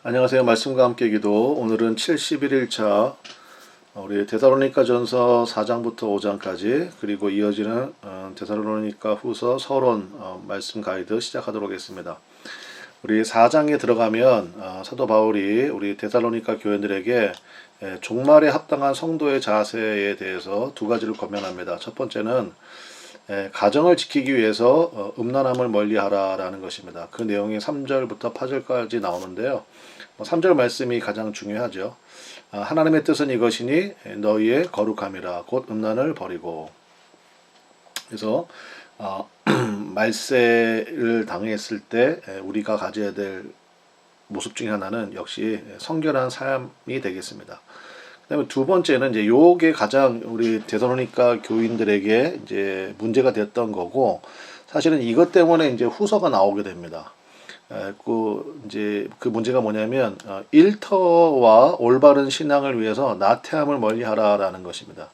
안녕하세요. 말씀과 함께 기도. 오늘은 71일차 우리 데살로니가전서 4장부터 5장까지 그리고 이어지는 데살로니가 후서 서론 말씀 가이드 시작하도록 하겠습니다. 우리 4장에 들어가면 사도 바울이 우리 데살로니가 교인들에게 종말에 합당한 성도의 자세에 대해서 두 가지를 권면합니다. 첫 번째는 가정을 지키기 위해서 음란함을 멀리하라라는 것입니다. 그 내용이 3절부터 8절까지 나오는데요. 3절 말씀이 가장 중요하죠. 하나님의 뜻은 이것이니 너희의 거룩함이라 곧 음란을 버리고. 그래서 말세를 당했을 때 우리가 가져야 될 모습 중에 하나는 역시 성결한 삶이 되겠습니다. 그다음에 두 번째는 이제 요게 가장 우리 데살로니가 교인들에게 이제 문제가 됐던 거고, 사실은 이것 때문에 이제 후서가 나오게 됩니다. 이제 그 문제가 뭐냐면 일터와 올바른 신앙을 위해서 나태함을 멀리하라라는 것입니다.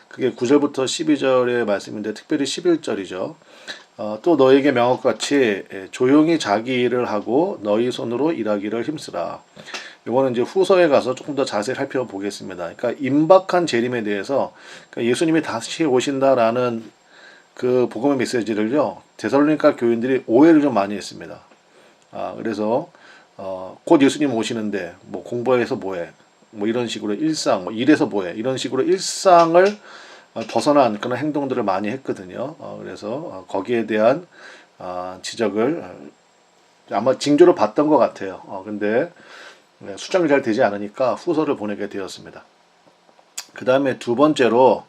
그게 9절부터 12절의 말씀인데 특별히 11절이죠. 또 너에게 명함같이 조용히 자기 일을 하고 너희 손으로 일하기를 힘쓰라. 이거는 이제 후서에 가서 조금 더 자세히 살펴보겠습니다. 그러니까 임박한 재림에 대해서, 그러니까 예수님이 다시 오신다라는 그 복음의 메시지를요, 데살로니가 교인들이 오해를 좀 많이 했습니다. 그래서 곧 예수님 오시는데 뭐 공부해서 뭐해, 뭐 이런 식으로 일상, 뭐 일해서 뭐해, 이런 식으로 일상을 벗어난 그런 행동들을 많이 했거든요. 그래서 거기에 대한 지적을 아마 징조를 봤던 것 같아요. 근데 수정이 잘 되지 않으니까 후서를 보내게 되었습니다. 그 다음에 두 번째로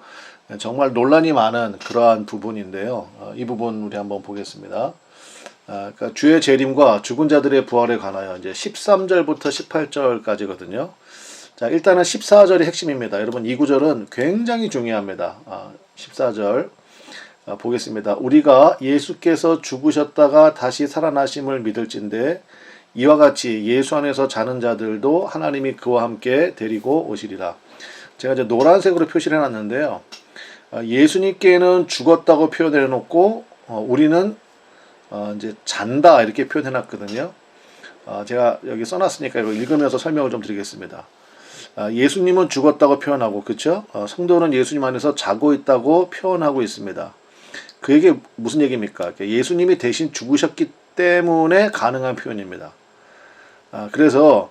정말 논란이 많은 그러한 부분인데요. 이 부분 우리 한번 보겠습니다. 그러니까 주의 재림과 죽은 자들의 부활에 관하여 이제 13절부터 18절까지거든요. 자, 일단은 14절이 핵심입니다. 여러분, 이 구절은 굉장히 중요합니다. 14절 보겠습니다. 우리가 예수께서 죽으셨다가 다시 살아나심을 믿을진대 이와 같이 예수 안에서 자는 자들도 하나님이 그와 함께 데리고 오시리라. 제가 이제 노란색으로 표시를 해놨는데요. 예수님께는 죽었다고 표현해 놓고 우리는 이제 잔다 이렇게 표현해 놨거든요. 제가 여기 써놨으니까 이거 읽으면서 설명을 좀 드리겠습니다. 예수님은 죽었다고 표현하고, 그렇죠? 성도는 예수님 안에서 자고 있다고 표현하고 있습니다. 그 얘기 무슨 얘기입니까? 예수님이 대신 죽으셨기 때문에 가능한 표현입니다. 그래서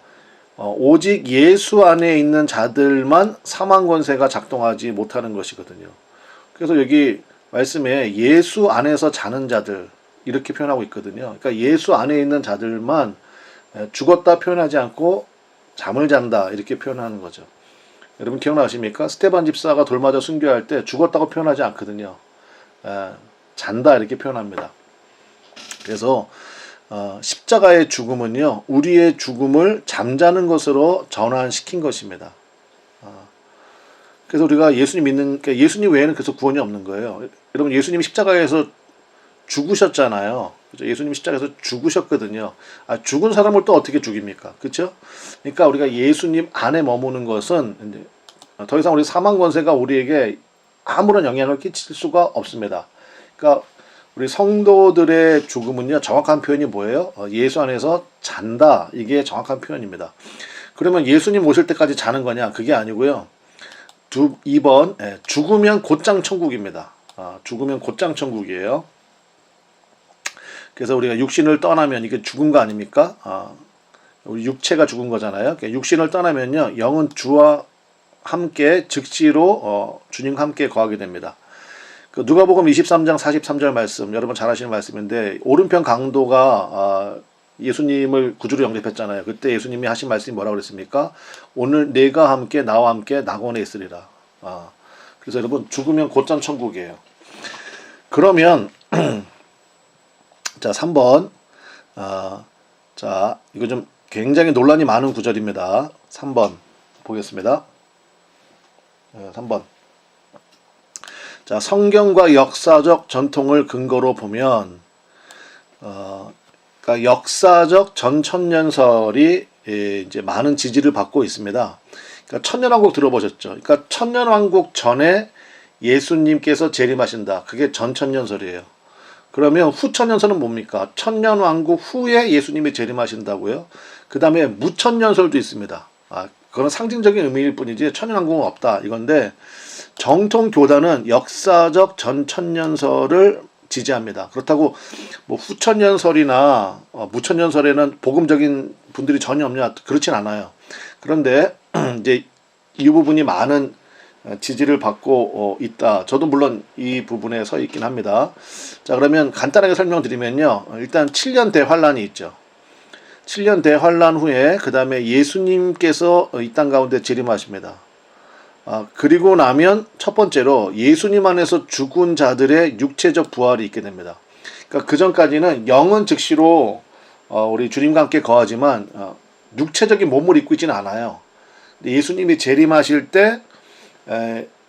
오직 예수 안에 있는 자들만 사망 권세가 작동하지 못하는 것이거든요. 그래서 여기 말씀에 예수 안에서 자는 자들 이렇게 표현하고 있거든요. 그러니까 예수 안에 있는 자들만 죽었다 표현하지 않고 잠을 잔다 이렇게 표현하는 거죠. 여러분 기억나십니까? 스테반 집사가 돌 맞아 순교할 때 죽었다고 표현하지 않거든요. 잔다 이렇게 표현합니다. 그래서 십자가의 죽음은요, 우리의 죽음을 잠자는 것으로 전환시킨 것입니다. 그래서 우리가 예수님 믿는, 그러니까 예수님 외에는 그래서 구원이 없는 거예요. 여러분, 예수님이 십자가에서 죽으셨잖아요. 그렇죠? 예수님이 십자가에서 죽으셨거든요. 죽은 사람을 또 어떻게 죽입니까? 그렇죠? 그러니까 우리가 예수님 안에 머무는 것은 이제 더 이상 우리 사망 권세가 우리에게 아무런 영향을 끼칠 수가 없습니다. 그러니까 우리 성도들의 죽음은요, 정확한 표현이 뭐예요? 예수 안에서 잔다. 이게 정확한 표현입니다. 그러면 예수님 오실 때까지 자는 거냐? 그게 아니고요. 2번, 죽으면 곧장 천국입니다. 죽으면 곧장 천국이에요. 그래서 우리가 육신을 떠나면 이게 죽은 거 아닙니까? 우리 육체가 죽은 거잖아요. 육신을 떠나면요, 영은 주와 함께 즉시로 주님과 함께 거하게 됩니다. 그 누가복음 23장 43절 말씀, 여러분 잘 아시는 말씀인데, 오른편 강도가 예수님을 구주로 영접했잖아요. 그때 예수님이 하신 말씀이 뭐라고 그랬습니까? 오늘 내가 함께 나와 함께 낙원에 있으리라. 그래서 여러분, 죽으면 곧장 천국이에요. 그러면 자, 3번. 자, 이거 좀 굉장히 논란이 많은 구절입니다. 3번 보겠습니다. 3번. 자, 성경과 역사적 전통을 근거로 보면, 그러니까 역사적 전천년설이 이제 많은 지지를 받고 있습니다. 그러니까 천년왕국 들어보셨죠? 그러니까 천년왕국 전에 예수님께서 재림하신다. 그게 전천년설이에요. 그러면 후천년설은 뭡니까? 천년왕국 후에 예수님이 재림하신다고요. 그 다음에 무천연설도 있습니다. 그건 상징적인 의미일 뿐이지 천연왕국은 없다 이건데, 정통 교단은 역사적 전천년설을 지지합니다. 그렇다고 뭐 후천년설이나 무천년설에는 복음적인 분들이 전혀 없냐, 그렇진 않아요. 그런데 이제 이 부분이 많은 지지를 받고 있다. 저도 물론 이 부분에 서 있긴 합니다. 자, 그러면 간단하게 설명드리면요. 일단 7년 대환란이 있죠. 7년 대환란 후에 그 다음에 예수님께서 이 땅 가운데 재림하십니다. 그리고 나면 첫 번째로 예수님 안에서 죽은 자들의 육체적 부활이 있게 됩니다. 그러니까 그 전까지는 영은 즉시로 우리 주님과 함께 거하지만 육체적인 몸을 입고 있지는 않아요. 예수님이 재림하실 때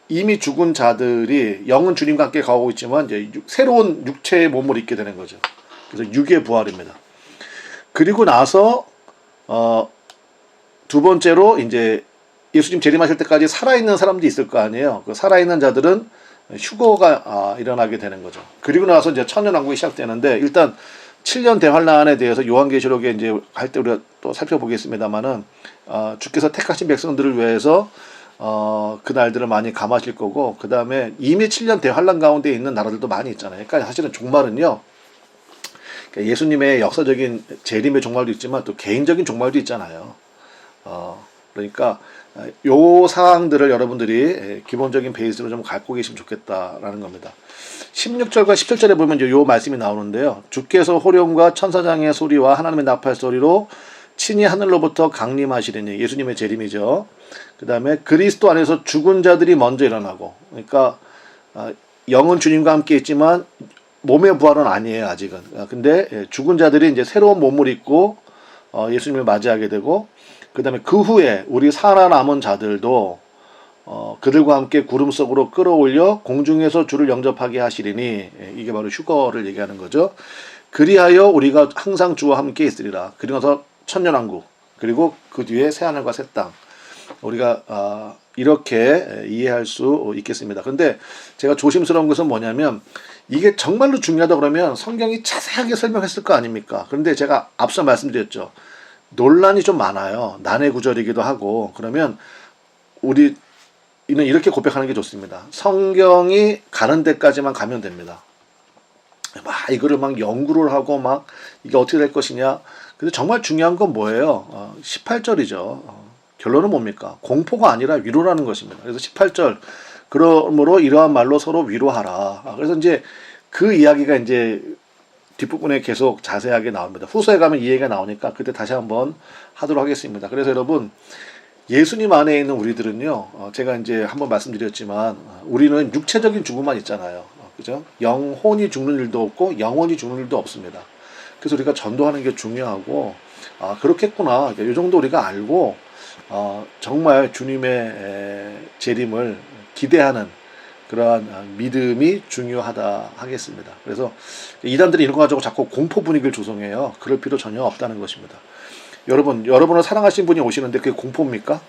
이미 죽은 자들이 영은 주님과 함께 거하고 있지만 이제 새로운 육체의 몸을 입게 되는 거죠. 그래서 육의 부활입니다. 그리고 나서 두 번째로 이제 예수님 재림하실 때까지 살아있는 사람도 있을 거 아니에요. 그 살아있는 자들은 휴거가 일어나게 되는 거죠. 그리고 나서 이제 천년왕국이 시작되는데, 일단 7년 대환란에 대해서 요한계시록에 이제 할 때 우리가 또 살펴보겠습니다만은 주께서 택하신 백성들을 위해서 그 날들을 많이 감하실 거고, 그 다음에 이미 7년 대환란 가운데 있는 나라들도 많이 있잖아요. 그러니까 사실은 종말은요, 그러니까 예수님의 역사적인 재림의 종말도 있지만 또 개인적인 종말도 있잖아요. 그러니까 요 사항들을 여러분들이 기본적인 베이스로 좀 갖고 계시면 좋겠다라는 겁니다. 16절과 17절에 보면 요 말씀이 나오는데요. 주께서 호령과 천사장의 소리와 하나님의 나팔 소리로 친히 하늘로부터 강림하시리니, 예수님의 재림이죠. 그 다음에 그리스도 안에서 죽은 자들이 먼저 일어나고, 그러니까 영은 주님과 함께 있지만 몸의 부활은 아니에요, 아직은. 근데 죽은 자들이 이제 새로운 몸을 입고 예수님을 맞이하게 되고, 그 다음에 그 후에 우리 살아남은 자들도 그들과 함께 구름 속으로 끌어올려 공중에서 주를 영접하게 하시리니, 이게 바로 휴거를 얘기하는 거죠. 그리하여 우리가 항상 주와 함께 있으리라. 그리고 나서 천년왕국, 그리고 그 뒤에 새하늘과 새 땅. 우리가 이렇게 이해할 수 있겠습니다. 근데 제가 조심스러운 것은 뭐냐면, 이게 정말로 중요하다 그러면 성경이 자세하게 설명했을 거 아닙니까? 그런데 제가 앞서 말씀드렸죠. 논란이 좀 많아요. 난해 구절이기도 하고. 그러면 우리는 이렇게 고백하는 게 좋습니다. 성경이 가는 데까지만 가면 됩니다. 이거를 막 연구를 하고 막 이게 어떻게 될 것이냐. 근데 정말 중요한 건 뭐예요? 18절이죠. 결론은 뭡니까? 공포가 아니라 위로라는 것입니다. 그래서 18절, 그러므로 이러한 말로 서로 위로하라. 그래서 이제 그 이야기가 이제 뒷부분에 계속 자세하게 나옵니다. 후서에 가면 이 얘기가 나오니까 그때 다시 한번 하도록 하겠습니다. 그래서 여러분, 예수님 안에 있는 우리들은요, 제가 이제 한번 말씀드렸지만, 우리는 육체적인 죽음만 있잖아요. 그죠? 영혼이 죽는 일도 없고, 영원히 죽는 일도 없습니다. 그래서 우리가 전도하는 게 중요하고, 그렇겠구나. 이 정도 우리가 알고, 정말 주님의 재림을 기대하는 그러한 믿음이 중요하다 하겠습니다. 그래서 이단들이 이런 거 가지고 자꾸 공포 분위기를 조성해요. 그럴 필요 전혀 없다는 것입니다. 여러분을 사랑하신 분이 오시는데 그게 공포입니까?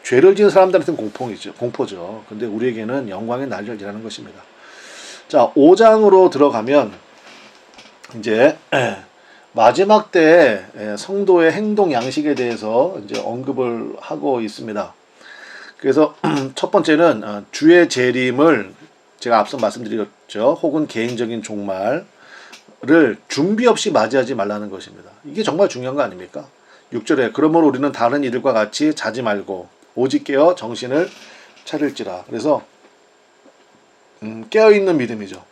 죄를 지은 사람들한테는 공포죠. 근데 우리에게는 영광의 날이라는 것입니다. 자, 5장으로 들어가면 이제 마지막 때 성도의 행동 양식에 대해서 이제 언급을 하고 있습니다. 그래서 첫 번째는 주의 재림을 제가 앞서 말씀드렸죠. 혹은 개인적인 종말을 준비 없이 맞이하지 말라는 것입니다. 이게 정말 중요한 거 아닙니까? 6절에 그러므로 우리는 다른 이들과 같이 자지 말고 오직 깨어 정신을 차릴지라. 그래서 깨어있는 믿음이죠.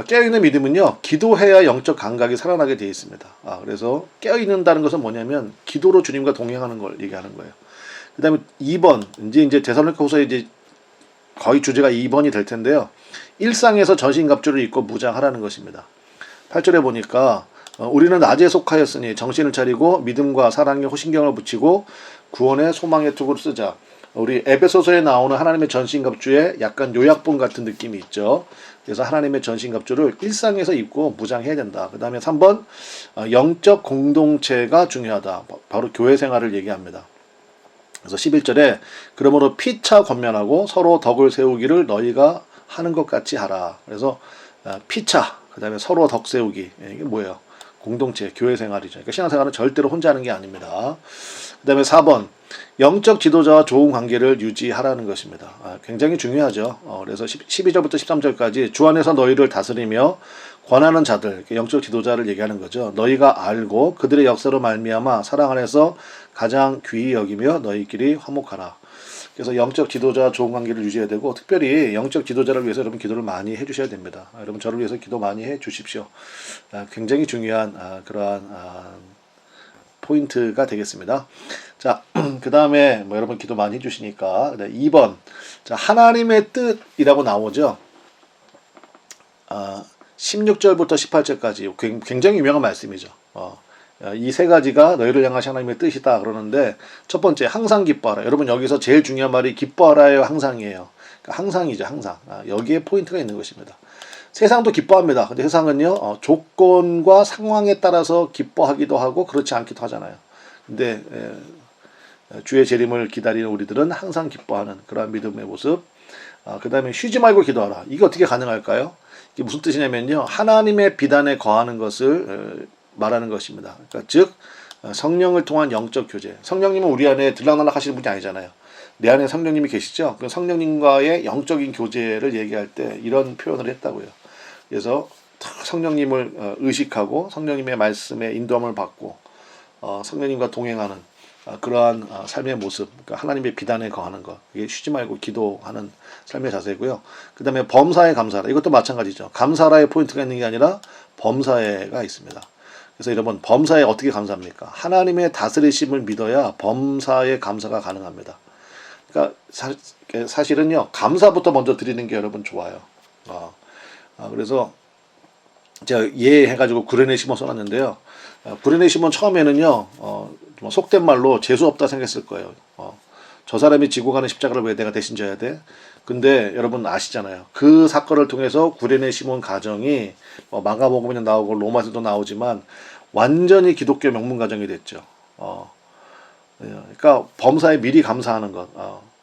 깨어있는 믿음은요, 기도해야 영적 감각이 살아나게 되어 있습니다. 그래서 깨어있는다는 것은 뭐냐면 기도로 주님과 동행하는 걸 얘기하는 거예요. 그 다음에 2번, 이제 데살로니가후서에 이제 거의 주제가 2번이 될 텐데요. 일상에서 전신갑주를 입고 무장하라는 것입니다. 8절에 보니까 우리는 낮에 속하였으니 정신을 차리고 믿음과 사랑에 호신경을 붙이고 구원의 소망의 투구를 쓰자. 우리 에베소서에 나오는 하나님의 전신갑주에 약간 요약본 같은 느낌이 있죠. 그래서 하나님의 전신갑주를 일상에서 입고 무장해야 된다. 그 다음에 3번, 영적 공동체가 중요하다. 바로 교회 생활을 얘기합니다. 그래서 11절에 그러므로 피차 권면하고 서로 덕을 세우기를 너희가 하는 것 같이 하라. 그래서 피차, 그 다음에 서로 덕 세우기. 이게 뭐예요? 공동체, 교회 생활이죠. 그러니까 신앙생활은 절대로 혼자 하는 게 아닙니다. 그 다음에 4번, 영적 지도자와 좋은 관계를 유지하라는 것입니다. 굉장히 중요하죠. 그래서 12절부터 13절까지 주 안에서 너희를 다스리며 권하는 자들, 영적 지도자를 얘기하는 거죠. 너희가 알고 그들의 역사로 말미암아 사랑 안에서 가장 귀히 여기며 너희끼리 화목하라. 그래서 영적 지도자 좋은 관계를 유지해야 되고, 특별히 영적 지도자를 위해서 여러분 기도를 많이 해주셔야 됩니다. 여러분 저를 위해서 기도 많이 해주십시오. 굉장히 중요한 그러한 포인트가 되겠습니다. 자, 그 다음에 뭐 여러분 기도 많이 해주시니까 2번, 자, 하나님의 뜻이라고 나오죠. 16절부터 18절까지 굉장히 유명한 말씀이죠. 이 세 가지가 너희를 향하신 하나님의 뜻이다 그러는데, 첫 번째 항상 기뻐하라. 여러분 여기서 제일 중요한 말이 기뻐하라예요, 항상이에요. 그러니까 항상이죠, 항상. 여기에 포인트가 있는 것입니다. 세상도 기뻐합니다. 근데 세상은요, 조건과 상황에 따라서 기뻐하기도 하고 그렇지 않기도 하잖아요. 근데 주의 재림을 기다리는 우리들은 항상 기뻐하는 그러한 믿음의 모습. 그 다음에 쉬지 말고 기도하라. 이게 어떻게 가능할까요? 이게 무슨 뜻이냐면요, 하나님의 비단에 거하는 것을 말하는 것입니다. 그러니까 즉 성령을 통한 영적 교제. 성령님은 우리 안에 들락날락 하시는 분이 아니잖아요. 내 안에 성령님이 계시죠. 그 성령님과의 영적인 교제를 얘기할 때 이런 표현을 했다고요. 그래서 성령님을 의식하고 성령님의 말씀에 인도함을 받고 성령님과 동행하는 그러한 삶의 모습, 그러니까 하나님의 비단에 거하는 것, 이게 쉬지 말고 기도하는 삶의 자세고요. 그 다음에 범사에 감사하라. 이것도 마찬가지죠. 감사라의 포인트가 있는 게 아니라 범사에가 있습니다. 그래서 여러분, 범사에 어떻게 감사합니까? 하나님의 다스리심을 믿어야 범사에 감사가 가능합니다. 그러니까 사실은요, 감사부터 먼저 드리는 게 여러분 좋아요. 그래서 제가 해가지고 구레네 시몬 써놨는데요. 구레네 시몬 처음에는요, 속된 말로 재수 없다 생각했을 거예요. 저 사람이 지고 가는 십자가를 왜 내가 대신 져야 돼? 근데 여러분 아시잖아요. 그 사건을 통해서 구레네 시몬 가정이 마가복음에 나오고 로마서도 나오지만 완전히 기독교 명문 가정이 됐죠. 그러니까 범사에 미리 감사하는 것.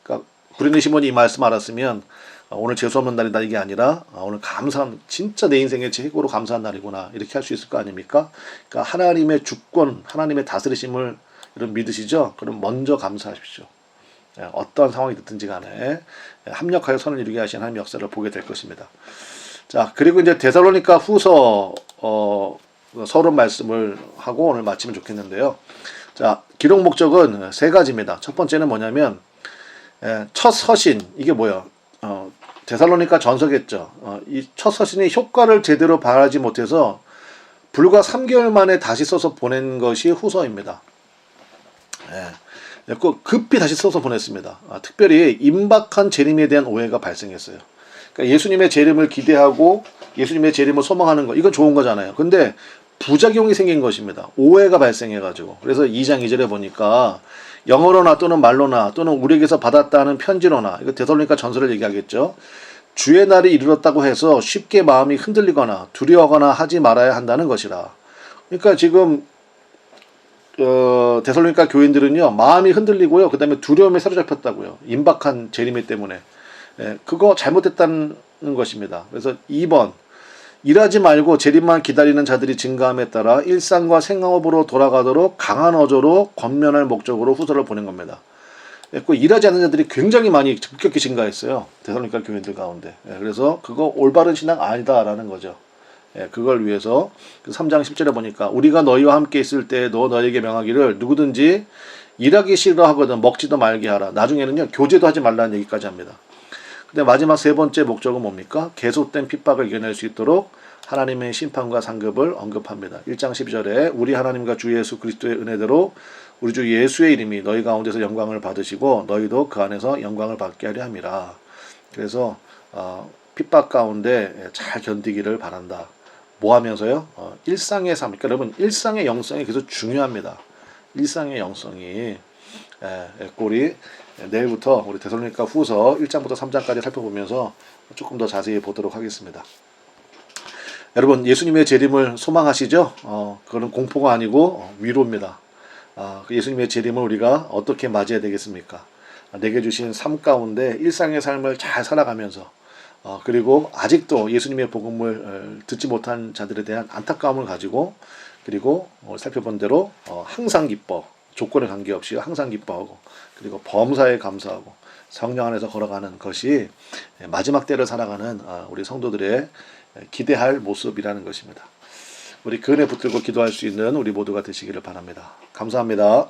그러니까 구레네 시몬이 이 말씀 알았으면 오늘 재수 없는 날이다 이게 아니라 오늘 감사한, 진짜 내 인생의 최고로 감사한 날이구나 이렇게 할 수 있을 거 아닙니까? 그러니까 하나님의 주권, 하나님의 다스리심을 여러분 믿으시죠? 그럼 먼저 감사하십시오. 어떠한 상황이 됐든지 간에 합력하여 선을 이루게 하신 하나님의 역사를 보게 될 것입니다. 자, 그리고 이제 데살로니가 후서 서론 말씀을 하고 오늘 마치면 좋겠는데요. 자, 기록 목적은 세 가지입니다. 첫 번째는 뭐냐면 첫 서신, 이게 뭐예요? 데살로니가 전서겠죠. 이 첫 서신이 효과를 제대로 발하지 못해서 불과 3개월 만에 다시 써서 보낸 것이 후서입니다. 급히 다시 써서 보냈습니다. 특별히 임박한 재림에 대한 오해가 발생했어요. 그러니까 예수님의 재림을 기대하고 예수님의 재림을 소망하는 거, 이건 좋은 거잖아요. 근데 부작용이 생긴 것입니다. 오해가 발생해가지고. 그래서 2장 2절에 보니까 영어로나 또는 말로나 또는 우리에게서 받았다는 편지로나, 이거 데살로니가 전서를 얘기하겠죠. 주의 날이 이르렀다고 해서 쉽게 마음이 흔들리거나 두려워하거나 하지 말아야 한다는 것이라. 그러니까 지금 데살로니가 교인들은요, 마음이 흔들리고요, 그 다음에 두려움에 사로잡혔다고요. 임박한 재림이 때문에. 그거 잘못됐다는 것입니다. 그래서 2번, 일하지 말고 재림만 기다리는 자들이 증가함에 따라 일상과 생업으로 돌아가도록 강한 어조로 권면할 목적으로 후서를 보낸 겁니다. 일하지 않는 자들이 굉장히 많이 급격히 증가했어요. 데살로니가 교인들 가운데. 그래서 그거 올바른 신앙 아니다라는 거죠. 그걸 위해서 3장 10절에 보니까 우리가 너희와 함께 있을 때 너희에게 명하기를 누구든지 일하기 싫어하거든 먹지도 말게 하라. 나중에는요, 교제도 하지 말라는 얘기까지 합니다. 근데 마지막 세 번째 목적은 뭡니까? 계속된 핍박을 이겨낼 수 있도록 하나님의 심판과 상급을 언급합니다. 1장 12절에 우리 하나님과 주 예수 그리스도의 은혜대로 우리 주 예수의 이름이 너희 가운데서 영광을 받으시고 너희도 그 안에서 영광을 받게 하려 함이라. 그래서 핍박 가운데 잘 견디기를 바란다. 뭐 하면서요? 일상의 삶. 그러니까 여러분, 일상의 영성이 계속 중요합니다. 일상의 영성이. 우리 내일부터 우리 데살로니가 후서 1장부터 3장까지 살펴보면서 조금 더 자세히 보도록 하겠습니다. 여러분, 예수님의 재림을 소망하시죠? 그거는 공포가 아니고 위로입니다. 예수님의 재림을 우리가 어떻게 맞이해야 되겠습니까? 내게 주신 삶 가운데 일상의 삶을 잘 살아가면서 그리고 아직도 예수님의 복음을 듣지 못한 자들에 대한 안타까움을 가지고 그리고 살펴본 대로 항상 기뻐, 조건에 관계없이 항상 기뻐하고, 그리고 범사에 감사하고 성령 안에서 걸어가는 것이 마지막 때를 살아가는 우리 성도들의 기대할 모습이라는 것입니다. 우리 그 은혜 붙들고 기도할 수 있는 우리 모두가 되시기를 바랍니다. 감사합니다.